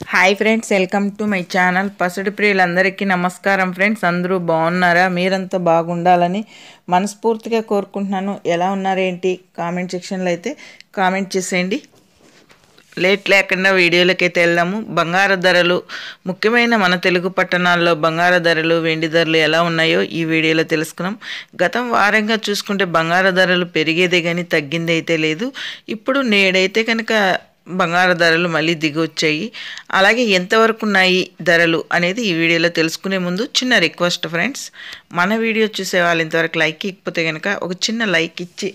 Hi friends, welcome to my channel. పసిడి ప్రియులందరికీ నమస్కారం friends. అందరూ బాగున్నారా? మీరంతా బాగుండాలని మనస్ఫూర్తిగా కోరుకుంటున్నాను. ఎలా ఉన్నారేంటి కామెంట్ సెక్షన్లో అయితే కామెంట్ చేసేయండి. లేట్ లేకుండా వీడియోలకైతే వెళ్దాము. బంగారు ధరలు, ముఖ్యమైన మన తెలుగు పట్టణాల్లో బంగారు ధరలు, వెండి ధరలు ఎలా ఉన్నాయో ఈ వీడియోలో తెలుసుకున్నాం. గతం వారంగా చూసుకుంటే బంగారు ధరలు పెరిగేదే కానీ తగ్గింది అయితే లేదు. ఇప్పుడు నేడైతే కనుక బంగారు ధరలు మళ్ళీ దిగి వచ్చాయి. అలాగే ఎంతవరకు ఉన్నాయి ధరలు అనేది ఈ వీడియోలో తెలుసుకునే ముందు చిన్న రిక్వెస్ట్ ఫ్రెండ్స్, మన వీడియో చూసే వాళ్ళు ఇంతవరకు లైక్ ఇకపోతే కనుక ఒక చిన్న లైక్ ఇచ్చి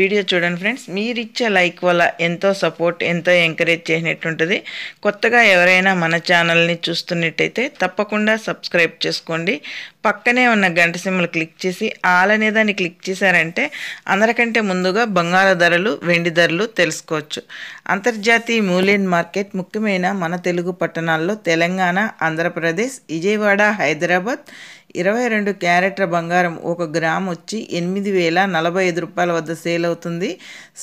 వీడియో చూడండి ఫ్రెండ్స్. మీరు ఇచ్చే లైక్ వల్ల ఎంతో సపోర్ట్, ఎంతో ఎంకరేజ్ చేసినట్టుంటుంది. కొత్తగా ఎవరైనా మన ఛానల్ని చూస్తున్నట్టయితే తప్పకుండా సబ్స్క్రైబ్ చేసుకోండి. పక్కనే ఉన్న గంట సింబల్ క్లిక్ చేసి ఆల్ అనే దాన్ని క్లిక్ చేశారంటే అందరికంటే ముందుగా బంగారు ధరలు, వెండి ధరలు తెలుసుకోవచ్చు. అంతర్జాతీయ మూల్యం మార్కెట్, ముఖ్యమైన మన తెలుగు పట్టణాల్లో తెలంగాణ, ఆంధ్రప్రదేశ్, విజయవాడ, హైదరాబాద్ 22 క్యారెట్ల బంగారం 1 గ్రాము వచ్చి 8,045 రూపాయల వద్ద సేల్ అవుతుంది.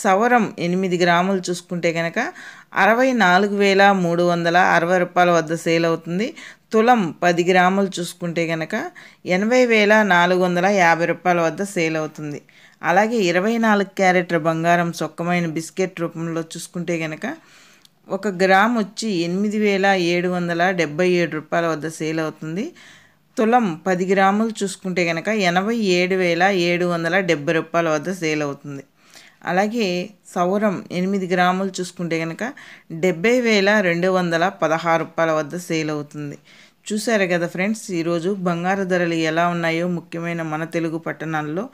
సవరం 8 గ్రాములు చూసుకుంటే కనుక 64,360 రూపాయల వద్ద సేల్ అవుతుంది. తులం 10 గ్రాములు చూసుకుంటే కనుక 80,450 రూపాయల వద్ద సేల్ అవుతుంది. అలాగే 24 క్యారెట్ల బంగారం సొక్కమైన బిస్కెట్ రూపంలో చూసుకుంటే కనుక 1 గ్రామ్ వచ్చి 8,777 రూపాయల వద్ద సేల్ అవుతుంది. తులం 10 గ్రాములు చూసుకుంటే కనుక 87,770 రూపాయల వద్ద సేల్ అవుతుంది. అలాగే సౌరం 8 గ్రాములు చూసుకుంటే కనుక 70,216 రూపాయల వద్ద సేల్ అవుతుంది. చూసారు కదా ఫ్రెండ్స్, ఈరోజు బంగారు ధరలు ఎలా ఉన్నాయో ముఖ్యమైన మన తెలుగు పట్టణాల్లో.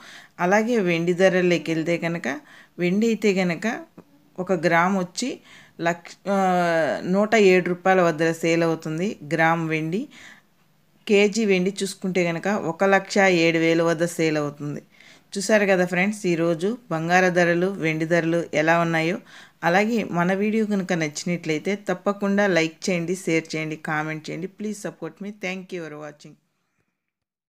అలాగే వెండి ధరల్లోకి వెళ్తే కనుక వెండి అయితే కనుక 1 గ్రామ్ వచ్చి 107 రూపాయల వద్ద సేల్ అవుతుంది. గ్రామ్ వెండి. కేజీ వెండి చూసుకుంటే కనుక 1,07,000 వద్ద సేల్ అవుతుంది. చూసారు కదా ఫ్రెండ్స్, ఈరోజు బంగారు ధరలు, వెండి ధరలు ఎలా ఉన్నాయో. అలాగే మన వీడియో కనుక నచ్చినట్లయితే తప్పకుండా లైక్ చేయండి, షేర్ చేయండి, కామెంట్ చేయండి. Please support me. Thank you for watching.